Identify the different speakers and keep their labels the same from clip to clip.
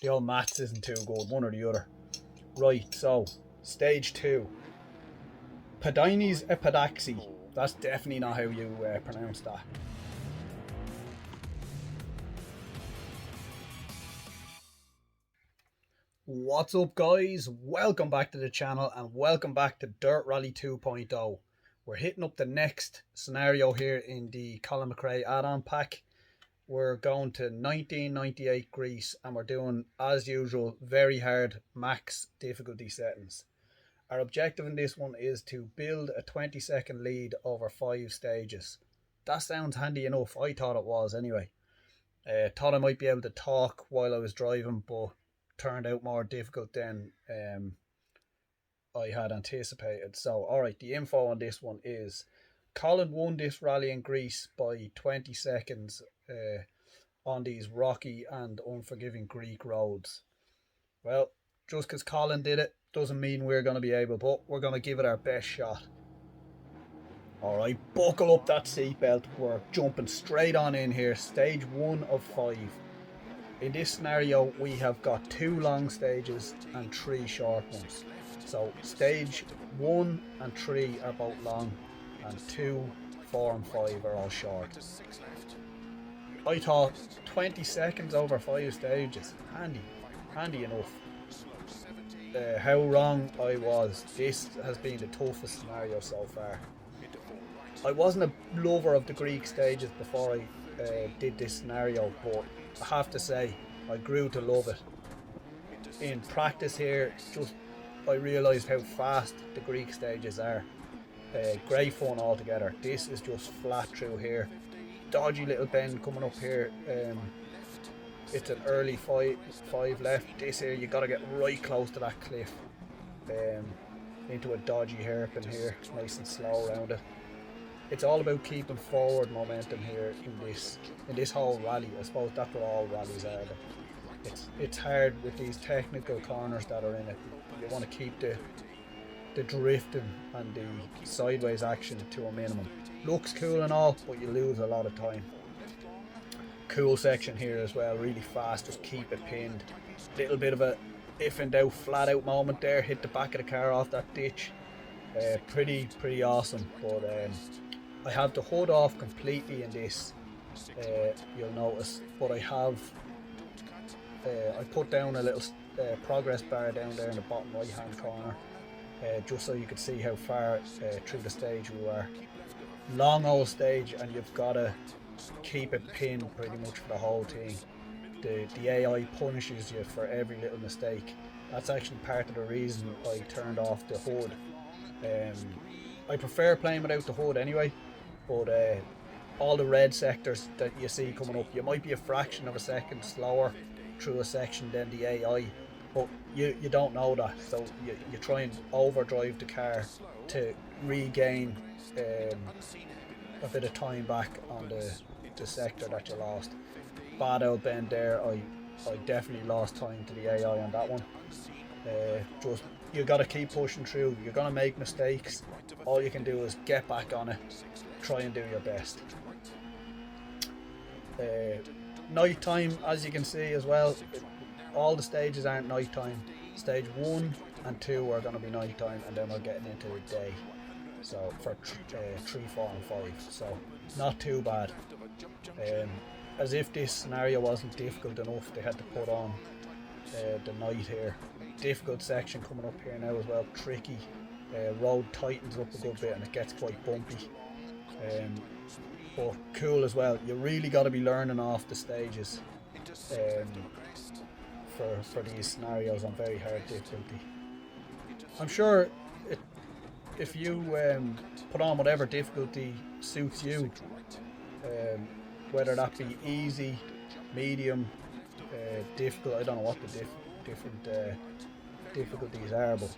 Speaker 1: The old maths isn't too good, one or the other. Right, so stage 2. Padinis Epadaxi. That's definitely not how you pronounce that. What's up, guys? Welcome back to the channel and welcome back to Dirt Rally 2.0. We're hitting up the next scenario here in the Colin McRae add-on pack. We're going to 1998 Greece and we're doing, as usual, very hard max difficulty settings. Our objective in this one is to build a 20-second lead over 5 stages. That sounds handy enough. I thought it was anyway. Thought I might be able to talk while I was driving, but turned out more difficult than I had anticipated. So, alright, the info on this one is Colin won this rally in Greece by 20 seconds on these rocky and unforgiving Greek roads. Well, just because Colin did it doesn't mean we're going to be able, but we're going to give it our best shot. Alright, buckle up that seatbelt. We're jumping straight on in here. Stage 1 of 5. In this scenario, we have got 2 long stages and 3 short ones. So stage 1 and 3 are both long, and 2, 4 and 5 are all short. I thought 20 seconds over 5 stages, handy enough. How wrong I was. This has been the toughest scenario so far. I wasn't a lover of the Greek stages before I did this scenario, but I have to say I grew to love it. In practice here, I realised how fast the Greek stages are. Great fun altogether. This is just flat through here. Dodgy little bend coming up here. It's an early 5 left. This here you got to get right close to that cliff. Into a dodgy hairpin here. It's nice and slow around it. It's all about keeping forward momentum here in this whole rally. I suppose that's what all rallies are. It's hard with these technical corners that are in it. You want to keep the drifting and the sideways action to a minimum. Looks cool and all, but you lose a lot of time. Cool section here as well, really fast, just keep it pinned. Little bit of a if in doubt, flat out moment there, hit the back of the car off that ditch. Pretty awesome, but I have the hood off completely in this, you'll notice, but I have I put down a little progress bar down there in the bottom right hand corner, just so you could see how far through the stage we were. Long old stage, and you've got to keep it pinned pretty much for the whole thing. The AI punishes you for every little mistake. That's actually part of the reason I turned off the hood. I prefer playing without the hood anyway, but all the red sectors that you see coming up, you might be a fraction of a second slower through a section than the AI, but you don't know that, so you try and overdrive the car to regain a bit of time back on the sector that you lost. Bad old bend there. I definitely lost time to the AI on that one. Just you got to keep pushing through. You're gonna make mistakes. All you can do is get back on it, try and do your best. Night time, as you can see as well, all the stages aren't night time. Stage 1 and 2 are going to be night time, and then we're getting into the day. So for 3, 4 and 5, so not too bad. As if this scenario wasn't difficult enough, they had to put on the night here. Difficult section coming up here now as well, tricky. Road tightens up a good bit and it gets quite bumpy. But cool as well. You really got to be learning off the stages for these scenarios on very hard difficulty. I'm sure if you put on whatever difficulty suits you, whether that be easy, medium, difficult, I don't know what the different difficulties are, but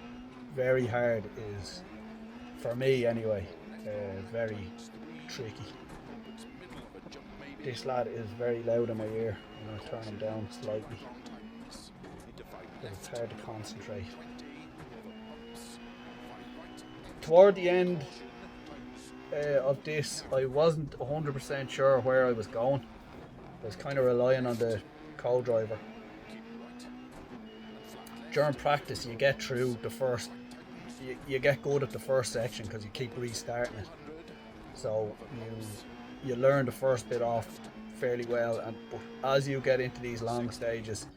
Speaker 1: very hard is, for me anyway, very tricky. This lad is very loud in my ear. I'm going to turn him down slightly. It's hard to concentrate. Toward the end of this, I wasn't 100% sure where I was going. I was kind of relying on the co-driver. during practice you get through the first, you get good at the first section because you keep restarting it. So you learn the first bit off fairly well, but as you get into these long stages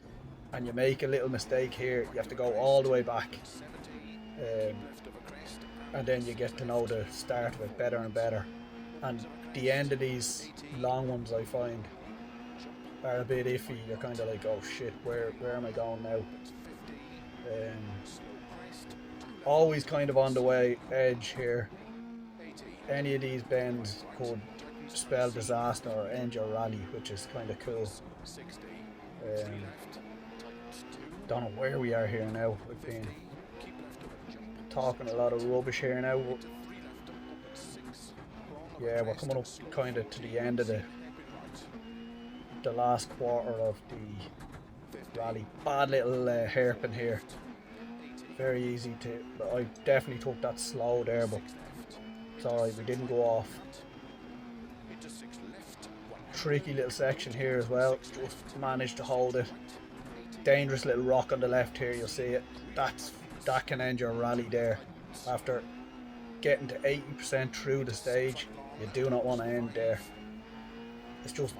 Speaker 1: and you make a little mistake here, you have to go all the way back, and then you get to know the start of it better and better. And the end of these long ones, I find, are a bit iffy. You're kind of like, oh shit, where am I going now? Always kind of on the way edge here. Any of these bends could spell disaster or end your rally, which is kind of cool. Don't know where we are here now. We've been talking a lot of rubbish here now. Yeah, we're coming up kind of to the end of the last quarter of the rally. Bad little hairpin here. Very easy to. I definitely took that slow there, but it's alright, we didn't go off. Tricky little section here as well. Just managed to hold it. Dangerous little rock on the left here, you'll see it. That can end your rally there. After getting to 80% through the stage, you do not want to end there. It's just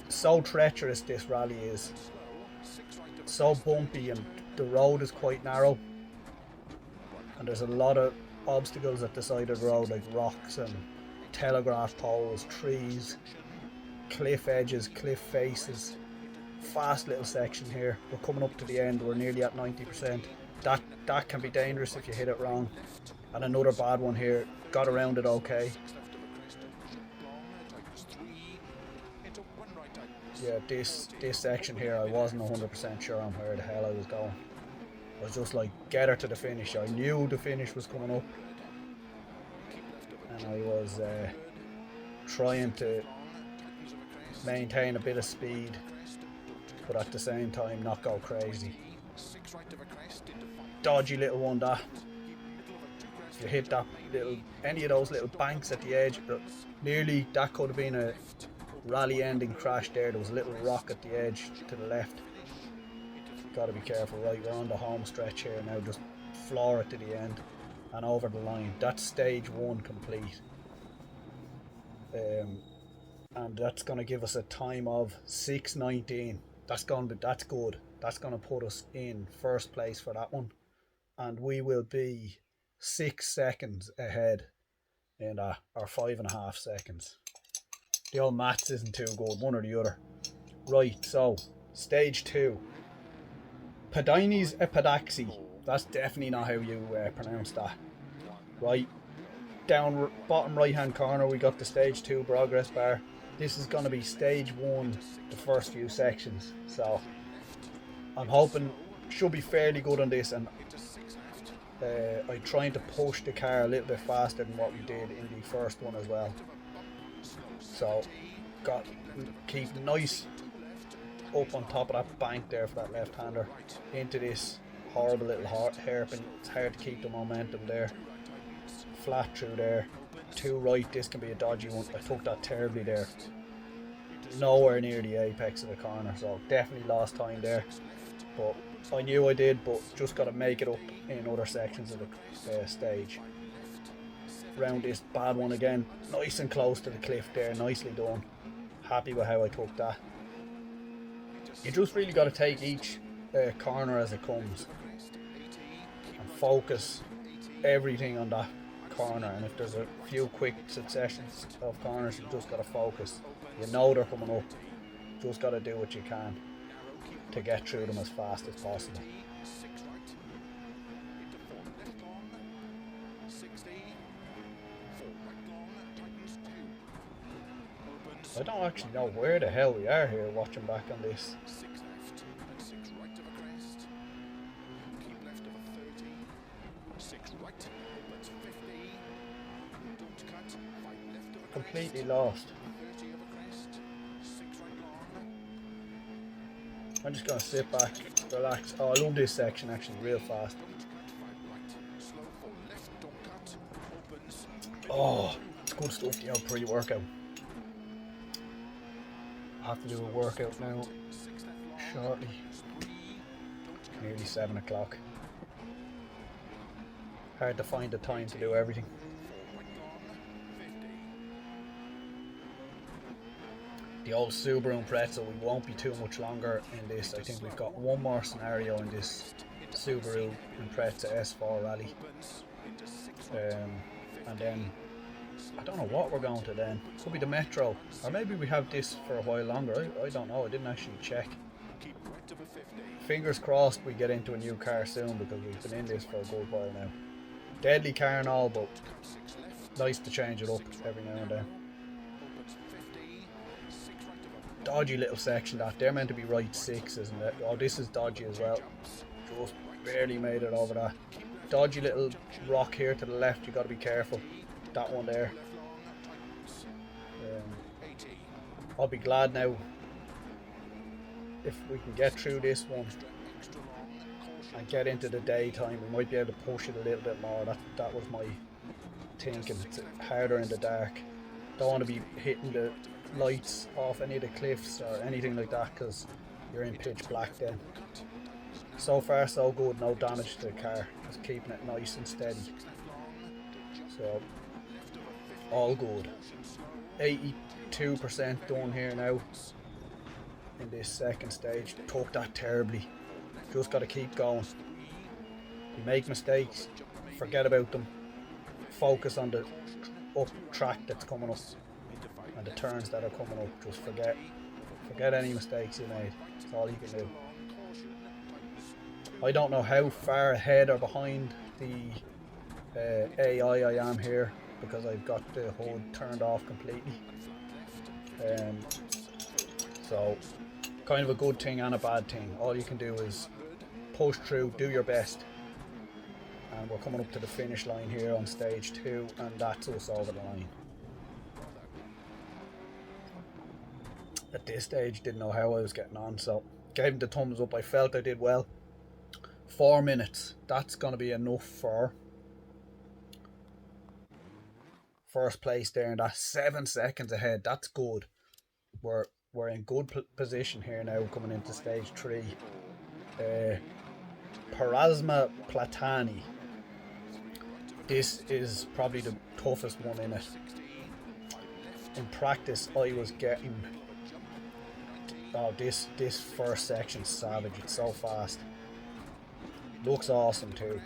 Speaker 1: so treacherous, this rally is. It's so bumpy and the road is quite narrow. And there's a lot of obstacles at the side of the road, like rocks and telegraph poles, trees, cliff edges, cliff faces. Fast little section here. We're coming up to the end, we're nearly at 90%. That can be dangerous if you hit it wrong. And another bad one here. Got around it okay. Yeah, this section here, I wasn't 100% sure on where the hell I was going. I was just like, get her to the finish. I knew the finish was coming up, and I was trying to maintain a bit of speed, but at the same time not go crazy. Dodgy little one that. If you hit that little, any of those little banks at the edge, nearly that could have been a rally ending crash there. There was a little rock at the edge to the left. Got to be careful. Right, we're on the home stretch here now. Just floor it to the end and over the line. That's stage 1 complete, and that's going to give us a time of 6:19. That's good. That's going to put us in first place for that one, and we will be 6 seconds ahead in our 5.5 seconds. The old maths isn't too good, one or the other. Right, so stage 2. Padinis Epadaxi. That's definitely not how you pronounce that. Right, down bottom right hand corner we got the stage 2 progress bar. This is going to be stage 1, the first few sections. So I'm hoping should be fairly good on this, and I'm trying to push the car a little bit faster than what we did in the first one as well. So got keep nice up on top of that bank there for that left-hander into this horrible little hairpin. It's hard to keep the momentum there. Flat through there. Too right, this can be a dodgy one. I took that terribly there. Nowhere near the apex of the corner, so definitely lost time there. But I knew I did, but just got to make it up in other sections of the stage. Round this bad one again. Nice and close to the cliff there. Nicely done. Happy with how I took that. You just really got to take each corner as it comes and focus everything on that corner, and if there's a few quick successions of corners, you just got to focus. You know they're coming up, just got to do what you can to get through them as fast as possible. I don't actually know where the hell we are here watching back on this. Completely lost. I'm just gonna sit back, relax. Oh, I love this section actually, real fast. Oh, it's good stuff, the pre-workout. I have to do a workout now shortly. Nearly 7 o'clock. Hard to find the time to do everything. The old Subaru Impreza, we won't be too much longer in this. I think we've got one more scenario in this Subaru Impreza S4 Rally. And then I don't know what we're going to then. Could be the Metro, or maybe we have this for a while longer. I don't know, I didn't actually check. Fingers crossed we get into a new car soon, because we've been in this for a good while now. Deadly car and all, but nice to change it up every now and then. Dodgy little section that. They're meant to be right 6, isn't it? Oh, this is dodgy as well. Just barely made it over that. Dodgy little rock here to the left, you got to be careful. That one there. I'll be glad now if we can get through this one and get into the daytime. We might be able to push it a little bit more. That was my thinking. It's harder in the dark. Don't want to be hitting the lights off any of the cliffs or anything like that, because you're in pitch black then. So far so good, no damage to the car, just keeping it nice and steady. So all good. 82% done here now in this second stage. Took that terribly. Just got to keep going. You make mistakes, forget about them. Focus on the up track that's coming up and the turns that are coming up. Just forget any mistakes you made. That's all you can do. I don't know how far ahead or behind the AI I am here, because I've got the HUD turned off completely. So kind of a good thing and a bad thing. All you can do is push through, do your best. And we're coming up to the finish line here on stage 2, and that's us over the line. At this stage, didn't know how I was getting on, so gave him the thumbs up. I felt I did well. 4 minutes, that's going to be enough for first place there, and that's 7 seconds ahead. That's good. We're in good position here now coming into stage 3. Parasma Platani. This is probably the toughest one in it. In practice, I was getting... Oh, this first section savage. It's so fast. Looks awesome too.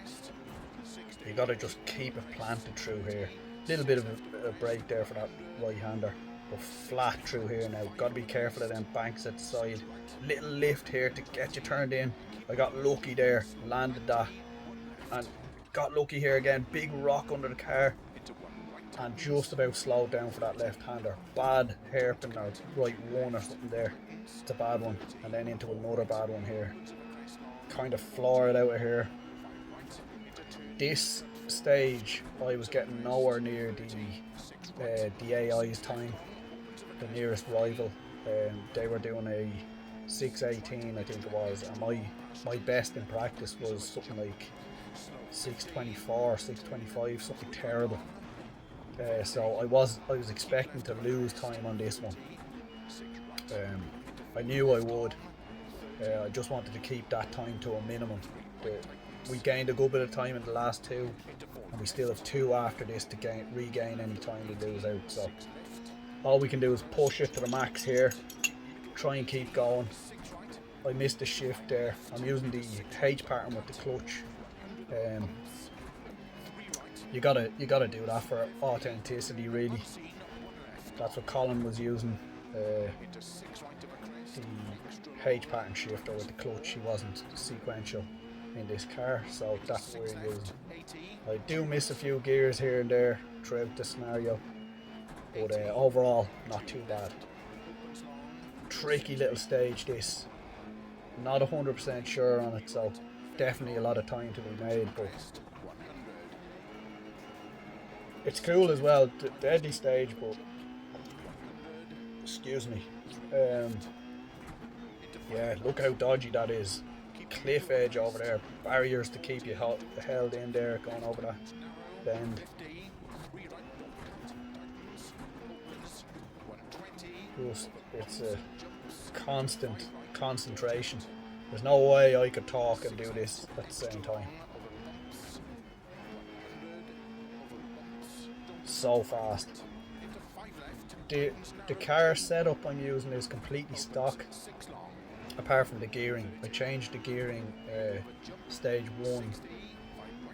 Speaker 1: You gotta just keep it planted through here. Little bit of a break there for that right-hander, but flat through here now. Gotta be careful of them banks at the side. Little lift here to get you turned in. I got lucky there, landed that, and got lucky here again. Big rock under the car, and just about slowed down for that left-hander. Bad hairpin or right one or something there. It's a bad one, and then into another bad one here. Kind of floored out of here. This stage I was getting nowhere near the AI's time, the nearest rival. They were doing a 6:18 I think it was, and my best in practice was something like 6:24, 6:25, something terrible. So I was expecting to lose time on this one. I knew I would. I just wanted to keep that time to a minimum. We gained a good bit of time in the last 2, and we still have 2 after this to regain any time we lose out. So all we can do is push it to the max here, try and keep going. I missed the shift there. I'm using the H pattern with the clutch. You gotta do that for authenticity, really. That's what Colin was using. The H pattern shifter with the clutch. He wasn't sequential in this car, so that's what we're using. I do miss a few gears here and there throughout the scenario, but overall not too bad. Tricky little stage this. Not 100% sure on it, so definitely a lot of time to be made, but it's cool as well. Deadly stage, but excuse me. Yeah, look how dodgy that is. Cliff edge over there, barriers to keep you held in there going over that bend. Just, it's a constant concentration There's no way I could talk and do this at the same time. So fast. The car setup I'm using is completely stock, apart from the gearing. I changed the gearing stage 1,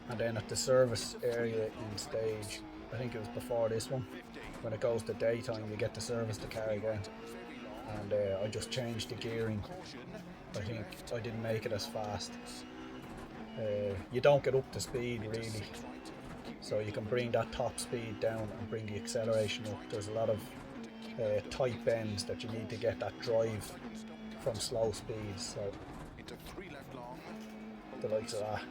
Speaker 1: and then at the service area in stage, I think it was before this one, when it goes to daytime you get to service the car again, and I just changed the gearing. I think I didn't make it as fast. You don't get up to speed really, so you can bring that top speed down and bring the acceleration up. There's a lot of tight bends that you need to get that drive from slow speeds, so the likes of that.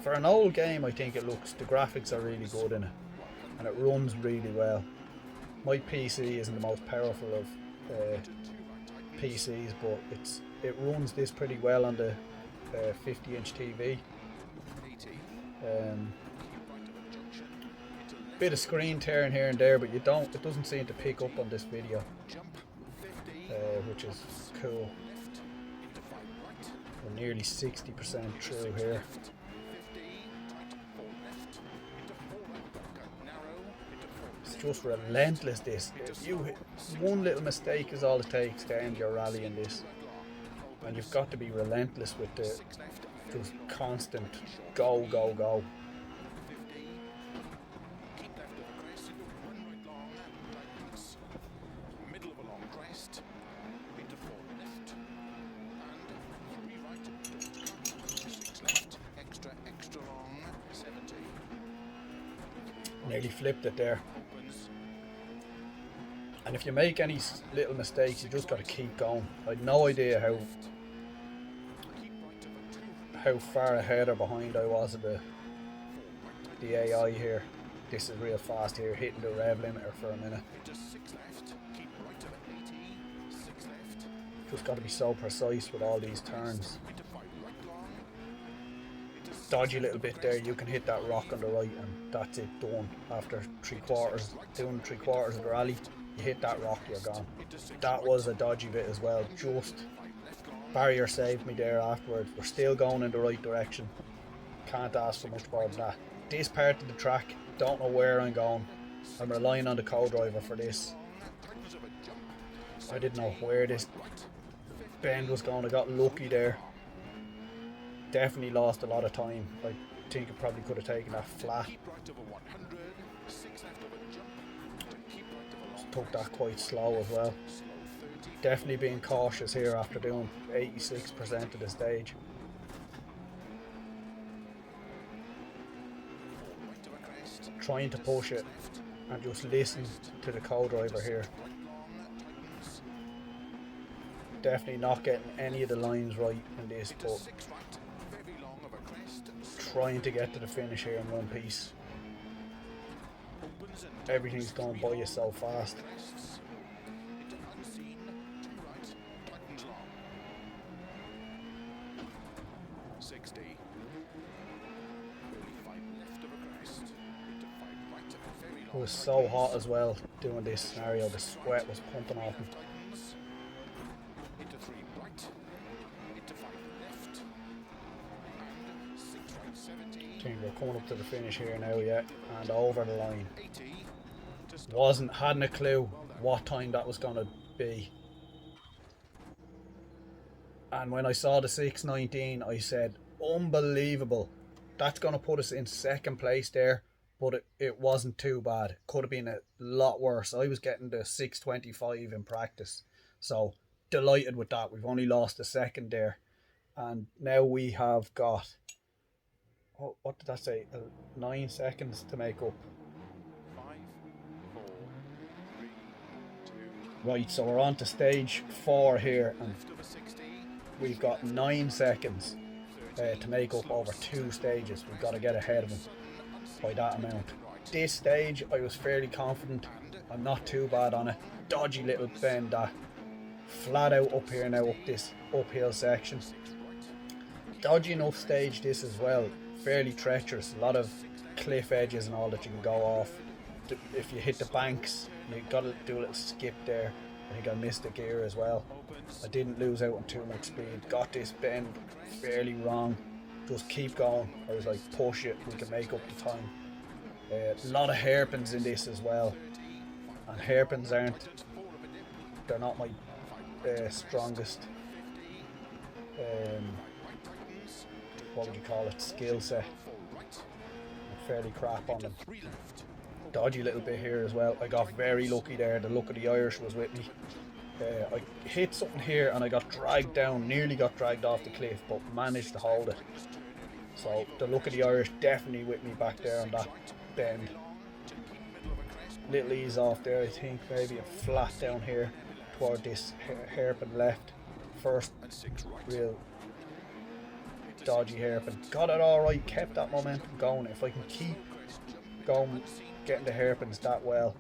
Speaker 1: For an old game, I think the graphics are really good in it, and it runs really well. My PC isn't the most powerful of PCs, but it runs this pretty well on the 50-inch TV. Bit of screen tearing here and there, but it doesn't seem to pick up on this video, which is cool. We're nearly 60% through here. It's just relentless, this. One little mistake is all it takes to end your rally in this, and you've got to be relentless with the just constant go, go, go. Nearly flipped it there. And if you make any little mistakes, you just got to keep going. I had no idea how far ahead or behind I was of the AI here. This is real fast here, hitting the rev limiter for a minute. Just got to be so precise with all these turns. Dodgy little bit there, you can hit that rock on the right and that's it, done. After doing three quarters of the rally, you hit that rock, you're gone. That was a dodgy bit as well, just barrier saved me there afterwards. We're still going in the right direction, can't ask for much more than that. This part of the track, don't know where I'm going. I'm relying on the co-driver for this. I didn't know where this bend was going, I got lucky there. Definitely lost a lot of time. I think it probably could have taken that flat. Took that quite slow as well. Definitely being cautious here after doing 86% of the stage. Trying to push it and just listen to the co-driver here. Definitely not getting any of the lines right in this, but trying to get to the finish here in one piece. Everything's going by you so fast. It was so hot as well doing this scenario, the sweat was pumping off me. I think we're coming up to the finish here now, yeah, and over the line. Hadn't a clue what time that was going to be. And when I saw the 6:19, I said, unbelievable. That's going to put us in second place there, but it wasn't too bad. Could have been a lot worse. I was getting the 6:25 in practice. So delighted with that. We've only lost a second there. And now we have got, what did that say? 9 seconds to make up.
Speaker 2: 5, 4, 3, 2.
Speaker 1: Right, so we're on to stage 4 here, and we've got 9 seconds to make up over 2 stages. We've got to get ahead of them by that amount. This stage, I was fairly confident. I'm not too bad on it. Dodgy little bend that flat out up here now, up this uphill section. Dodgy enough stage this as well. Fairly treacherous, a lot of cliff edges and all that you can go off. If you hit the banks, you got to do a little skip there. I think I missed a gear as well. I didn't lose out on too much speed. Got this bend fairly wrong. Just keep going. I was like, push it, we can make up the time. A lot of hairpins in this as well. And hairpins they're not my strongest, what would you call it, skill set. I'm fairly crap on them. Dodgy little bit here as well. I got very lucky there. The luck of the Irish was with me. I hit something here and I got dragged down, nearly got dragged off the cliff, but managed to hold it. So the luck of the Irish definitely with me back there on that bend. Little ease off there, I think, maybe a flat down here toward this hairpin left. First real dodgy hairpin. Got it alright, kept that momentum going. If I can keep going, getting the hairpins that well,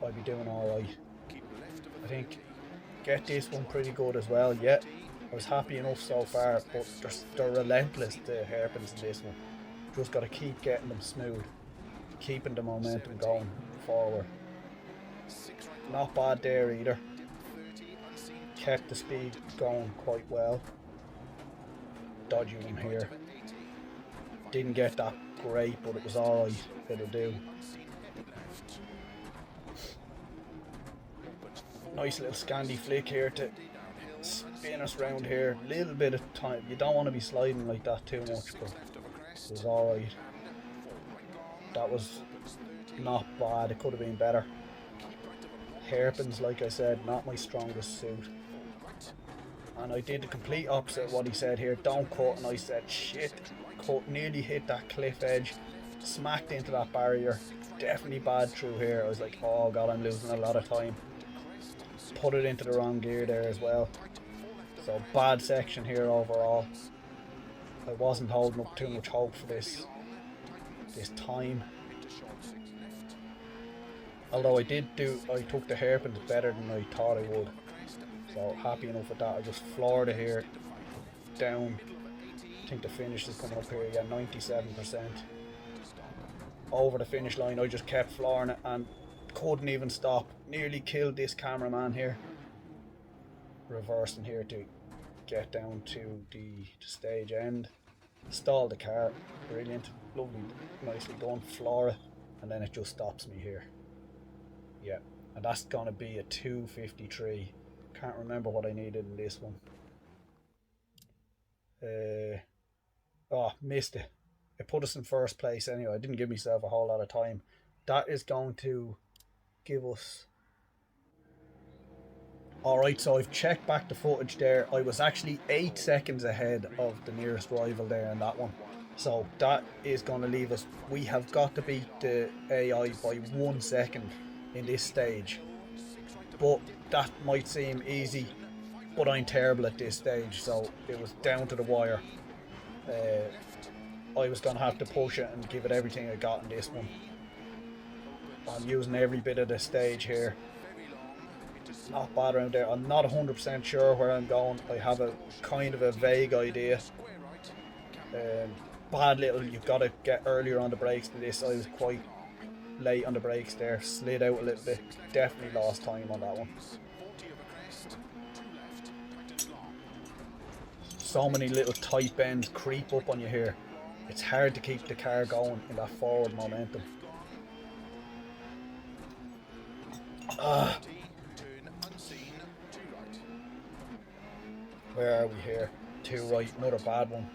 Speaker 1: I'll be doing alright. I think get this one pretty good as well. Yeah, I was happy enough so far, but they're relentless, the hairpins in this one. Just got to keep getting them smooth, keeping the momentum going forward. Not bad there either. Kept the speed going quite well. Dodgy one here. Didn't get that great, but it was alright. It'll do. Nice little Scandi flick here to spin us round here. Little bit of time. You don't want to be sliding like that too much, but it was alright. That was not bad. It could have been better. Hairpins, like I said, not my strongest suit. And I did the complete opposite of what he said here. Don't cut, and I said shit. Cut, nearly hit that cliff edge. Smacked into that barrier. Definitely bad through here. I was like, oh god, I'm losing a lot of time. Put it into the wrong gear there as well. So bad section here overall. I wasn't holding up too much hope for this time. Although I took the hairpins better than I thought I would. So happy enough with that. I just floored it here. Down. I think the finish is coming up here again, 97%. Over the finish line, I just kept flooring it and couldn't even stop. Nearly killed this cameraman here. Reversing here to get down to the stage end. Stalled the car. Brilliant. Lovely. Nicely done. Floor it. And then it just stops me here. Yeah. And that's going to be a 253. Can't remember what I needed in this one. Oh, missed it. It put us in first place anyway. I didn't give myself a whole lot of time. That is going to give us... Alright, so I've checked back the footage there. I was actually 8 seconds ahead of the nearest rival there in that one. So that is going to leave us... We have got to beat the AI by 1 second in this stage. But that might seem easy, but I'm terrible at this stage, so it was down to the wire. I was going to have to push it and give it everything I got in this one. I'm using every bit of the stage here. Not bad around there. I'm not 100% sure where I'm going. I have a kind of a vague idea. Bad little, you've got to get earlier on the brakes than this. I was quite late on the brakes there. Slid out a little bit. Definitely lost time on that one. So many little tight bends creep up on you here. It's hard to keep the car going in that forward momentum. Where are we here? Two right, another bad one.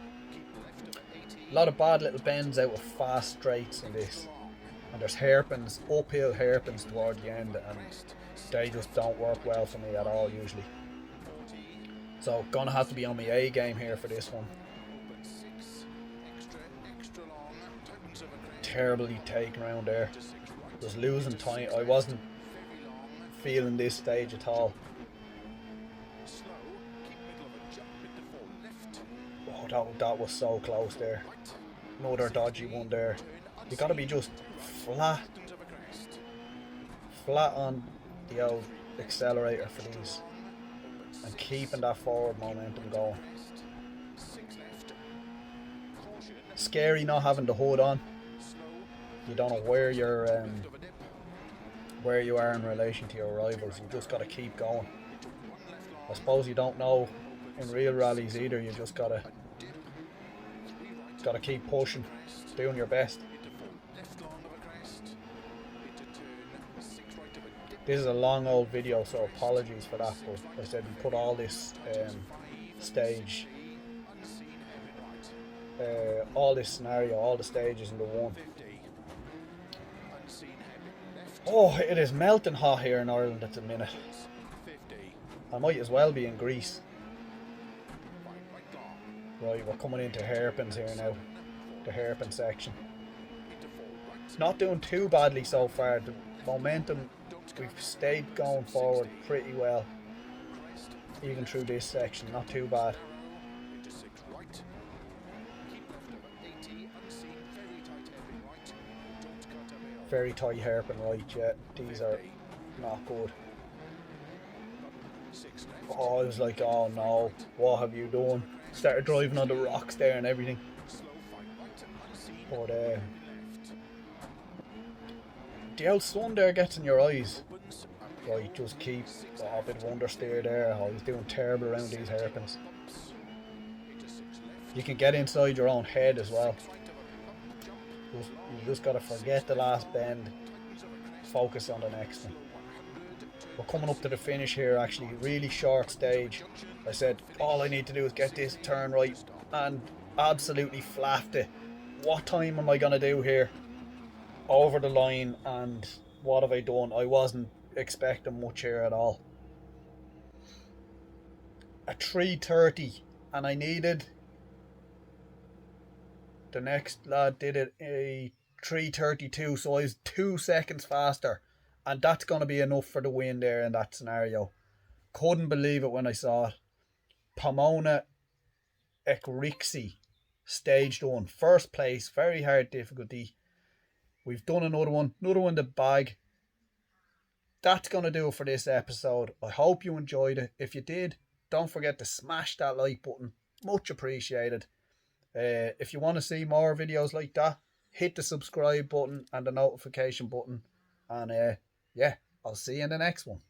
Speaker 1: A lot of bad little bends out of fast straights in this. And there's hairpins, uphill hairpins toward the end, and they just don't work well for me at all usually. So gonna have to be on my A game here for this one. Terribly taken around there. Was losing time. I wasn't feeling this stage at all. Oh, that was so close there. Another dodgy one there. You gotta be just flat on the old accelerator for these, and keeping that forward momentum going. Scary not having the hood on. You don't know where your where you are in relation to your rivals. You just got to keep going. I suppose you don't know in real rallies either. You just gotta keep pushing, doing your best. This is a long old video, so apologies for that, but I said we put all this stage, all this scenario, all the stages into one. Oh, it is melting hot here in Ireland at the minute. I might as well be in Greece. Right, we're coming into hairpins here now. The hairpin section. Not doing too badly so far. The momentum, we've stayed going forward pretty well. Even through this section, not too bad. Very tight hairpin right, yeah. These are not good. Oh, I was like, oh no, what have you done? Started driving on the rocks there and everything. But the old sun there gets in your eyes. Right, just keep a bit of understeer there. Oh, he's doing terrible around these hairpins. You can get inside your own head as well. You just gotta forget the last bend. Focus on the next one. We're coming up to the finish here, actually. Really short stage. I said all I need to do is get this turn right, and absolutely flapped it. What time am I gonna do here? Over the line, and what have I done? I wasn't expecting much here at all. A 3:30, and I needed, the next lad did it a 3:32, so I was 2 seconds faster, and that's going to be enough for the win there in that scenario. Couldn't believe it when I saw it. Pomona Ekrixi, stage 1, first place, very hard difficulty. We've done another one in the bag. That's going to do it for this episode. I hope you enjoyed it. If you did, don't forget to smash that like button. Much appreciated. If you want to see more videos like that, hit the subscribe button and the notification button. And yeah, I'll see you in the next one.